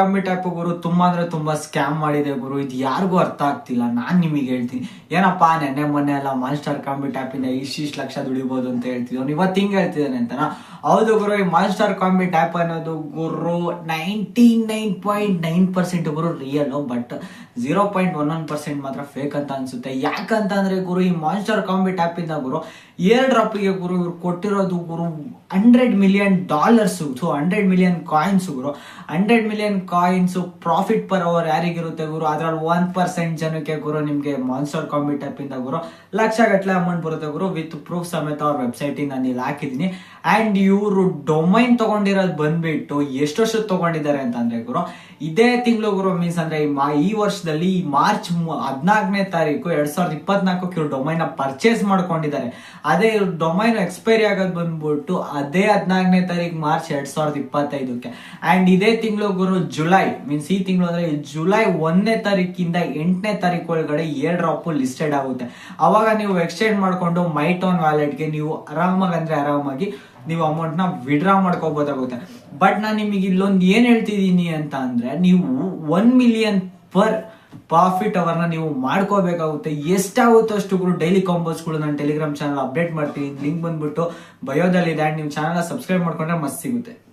ಕಾಂಬಿಟ್ app ಗುರು ತುಂಬಾ ಅಂದ್ರೆ ತುಂಬಾ ಸ್ಕ್ಯಾಮ್ ಮಾಡಿದೆ ಗುರು. ಇದು ಯಾರಿಗೂ ಅರ್ಥ ಆಗ್ತಿಲ್ಲ. ನಾನ್ ನಿಮಗೆ ಹೇಳ್ತೀನಿ, ಏನಪ್ಪಾ ನೆನ್ನೆ ಮೊನ್ನೆ ಎಲ್ಲ ಮಾನ್ಸ್ಟರ್ ಕಾಂಬಿಟ್ ಆ್ಯಪ್ ಇಂದ ಇಷ್ಟಿಷ್ಟು ಲಕ್ಷ ದುಡಿಬಹುದು ಅಂತ ಹೇಳ್ತಿದ್ವಿ. ಅವ್ನು ಇವತ್ತು ಹಿಂಗ್ ಹೇಳ್ತಿದ್ದಾನೆ ಅಂತನಾ? ಹೌದು ಗುರು, ಈ ಮಾನ್ಸ್ಟರ್ ಕಾಂಬಿಟ್ ಆ್ಯಪ್ ಅನ್ನೋದು ಗುರು 99.9% ಗುರು ರಿಯಲ್, ಬಟ್ 0.11% ಮಾತ್ರ ಫೇಕ್ ಅಂತ ಅನ್ಸುತ್ತೆ. ಯಾಕಂತಂದ್ರೆ ಗುರು, ಈ ಮಾನ್ಸ್ಟರ್ ಕಾಂಬಿಟ್ ಆ್ಯಪ್ ಇಂದ ಗುರು ಏರ್ ಡ್ರಾಪಿಗೆ ಗುರು ಇವ್ರು ಕೊಟ್ಟಿರೋದು ಗುರು $100 million. ಸೊ 100 million ಕಾಯಿನ್ಸ್ ಗುರು. 100 million coins profit per hour ಯಾರಿಗಿರುತ್ತೆ ಗುರು? ಅದ್ರಲ್ಲಿ 1% ಜನಕ್ಕೆ ಗುರು ನಿಮ್ಗೆ ಮಾನ್ಸ್ಟರ್ ಕಾಂಬಿಟ್ ಆ್ಯಪ್ ಇಂದ ಗುರು ಲಕ್ಷ ಗಟ್ಟಲೆ ಅಮೌಂಟ್ ಬರುತ್ತೆ ಗುರು, ವಿತ್ ಪ್ರೂಫ್ ಸಮೇತ ಅವ್ರ ವೆಬ್ಸೈಟ್ ನಾನು ಇಲ್ಲಿ ಹಾಕಿದೀನಿ. ಅಂಡ್ ಇವರು ಡೊಮೈನ್ ತಗೊಂಡಿರೋದು ಬಂದ್ಬಿಟ್ಟು ಎಷ್ಟು ವರ್ಷ ತಗೊಂಡಿದ್ದಾರೆ ಅಂತಂದ್ರೆ ಗುರು, ಇದೇ ತಿಂಗಳು ಗುರು, ಮೀನ್ಸ್ ಅಂದ್ರೆ ಈ ವರ್ಷದಲ್ಲಿ ಮಾರ್ಚ್ 14ನೇ ತಾರೀಕು 2024 ಇವ್ರು ಡೊಮೈನ್ ಪರ್ಚೇಸ್ ಮಾಡ್ಕೊಂಡಿದ್ದಾರೆ. ಅದೇ ಇವ್ರ ಡೊಮೈನ್ ಎಕ್ಸ್ಪೈರಿ ಆಗೋದು ಬಂದ್ಬಿಟ್ಟು ಅದೇ 14ನೇ ತಾರೀಕು ಮಾರ್ಚ್ 2025ಕ್ಕೆ. ಅಂಡ್ ಇದೇ ತಿಂಗಳು ಗುರು ಜುಲೈ, ಮೀನ್ಸ್ ಈ ತಿಂಗಳು ಅಂದ್ರೆ ಜುಲೈ 1ನೇ ತಾರೀಕಿಂದ 8ನೇ ತಾರೀಕು ಒಳಗಡೆ ಏರ್ ಡ್ರಾಪ್ ಲಿಸ್ಟೆಡ್ ಆಗುತ್ತೆ. ಅವಾಗ ನೀವು ಎಕ್ಸ್ಚೇಂಜ್ ಮಾಡ್ಕೊಂಡು ಮೈಟೋನ್ ವ್ಯಾಲೆಟ್ಗೆ ನೀವು ಆರಾಮಾಗಿ ನೀವು ಅಮೌಂಟ್ ನ ವಿಡ್ರಾ ಮಾಡ್ಕೋಬಹುದಾಗುತ್ತೆ. ಬಟ್ ನಾನು ನಿಮಗೆ ಇಲ್ಲೊಂದು ಏನ್ ಹೇಳ್ತಿದೀನಿ ಅಂತ ಅಂದ್ರೆ, ನೀವು 1 million ಪರ್ ಪ್ರಾಫಿಟ್ ಅವರ್ನ ನೀವು ಮಾಡ್ಕೋಬೇಕಾಗುತ್ತೆ. ಎಷ್ಟಾಗುತ್ತೋ ಅಷ್ಟು ಗುರು ಡೈಲಿ ಕಾಂಬೋಸ್ಗಳು ನಾನು ಟೆಲಿಗ್ರಾಮ್ ಚಾನಲ್ ಅಪ್ಡೇಟ್ ಮಾಡ್ತೀನಿ. ಲಿಂಕ್ ಬಂದ್ಬಿಟ್ಟು ಬಯೋದಲ್ಲಿ ಇದೆ. ನೀವು ಚಾನಲ್ ಸಬ್ಸ್ಕ್ರೈಬ್ ಮಾಡ್ಕೊಂಡ್ರೆ ಮಸ್ತ್ ಸಿಗುತ್ತೆ.